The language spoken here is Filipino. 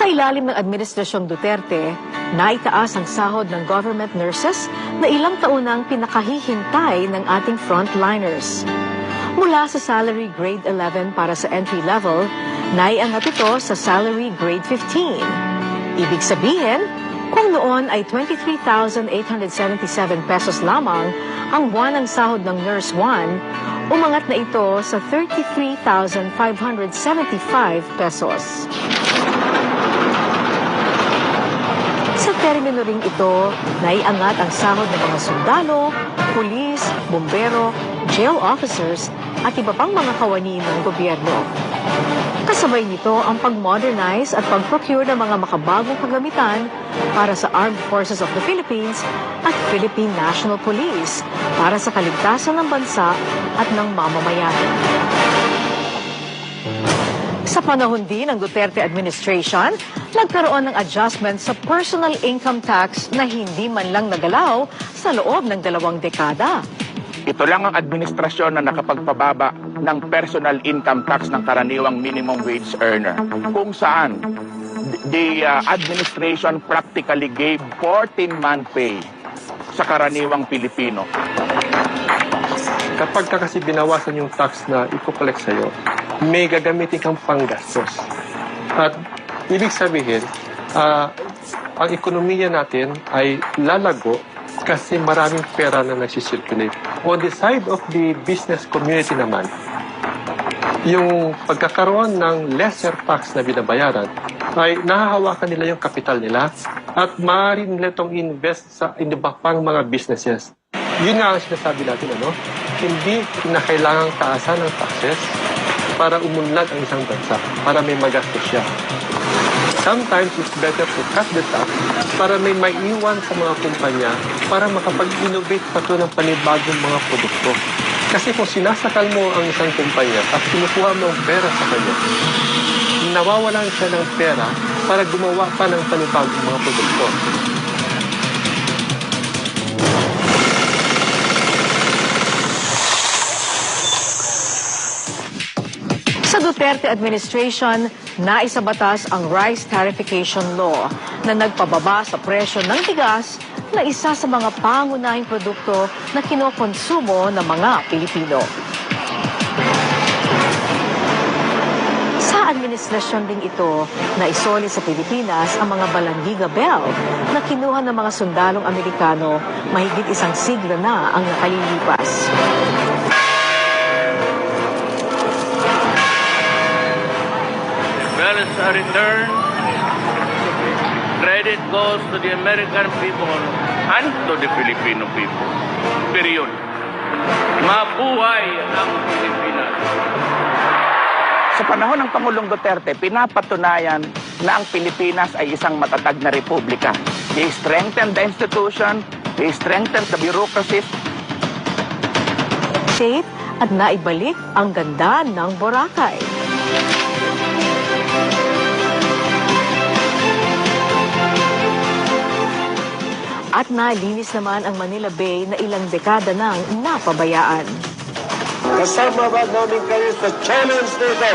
Sa ilalim ng Administrasyong Duterte, naitaas ang sahod ng government nurses na ilang taon nang pinakahihintay ng ating frontliners. Mula sa salary grade 11 para sa entry level, naiangat ito sa salary grade 15. Ibig sabihin, kung noon ay 23,877 pesos lamang ang buwanang sahod ng Nurse 1, umangat na ito sa 33,575 pesos. Sa termino ring ito, naiangat ang sahod ng mga sundalo, pulis, bumbero, jail officers at iba pang mga kawani ng gobyerno. Kasabay nito ang pag-modernize at pag-procure ng mga makabagong kagamitan para sa Armed Forces of the Philippines at Philippine National Police para sa kaligtasan ng bansa at ng mamamayan. Sa panahon din ng Duterte administration, nagkaroon ng adjustment sa personal income tax na hindi man lang nagalaw sa loob ng 2 dekada. Ito lang ang administrasyon na nakapagpababa ng personal income tax ng karaniwang minimum wage earner. Kung saan, the administration practically gave 14-month pay sa karaniwang Pilipino. Kapag ka kasi binawasan yung tax na iko-collect sa'yo, may gagamitin kang panggastos. At ibig sabihin, ang ekonomiya natin ay lalago kasi maraming pera na nagsisirculate. On the side of the business community naman, yung pagkakaroon ng lesser tax na binabayaran ay nahahawakan nila yung kapital nila at maaari nila itong invest sa iba pang mga businesses. Yun nga ang sinasabi natin, hindi kinakailangang taasan ng taxes para umunlad ang isang bansa, para may magastos siya. Sometimes it's better to cut the tax para may maiwan sa mga kumpanya para makapag-innovate pa ito ng panibagong mga produkto. Kasi kung sinasakal mo ang isang kumpanya at kinukuha mo ang pera sa kanya, nawawalan siya ng pera para gumawa pa ng panibagong mga produkto. Sa Duterte administration, naisabatas ang Rice Tarification Law na nagpababa sa presyo ng tigas na isa sa mga pangunahing produkto na kinokonsumo ng mga Pilipino. Sa administrasyon ding ito, naisoli sa Pilipinas ang mga Balangiga Bell na kinuha ng mga sundalong Amerikano mahigit 1 siglo na ang nakalilipas. Bells are returned. Credit goes to the American people and to the Filipino people. Period. Mabuhay ang Pilipinas. Sa panahon ng Pangulong Duterte, pinapatunayan na ang Pilipinas ay isang matatag na republika. They strengthened the institution, they strengthened the bureaucracies. Shape at naibalik ang ganda ng Boracay. At nalinis naman ang Manila Bay na ilang dekada nang napabayaan. Kasama ba namin kayo sa challenge nito?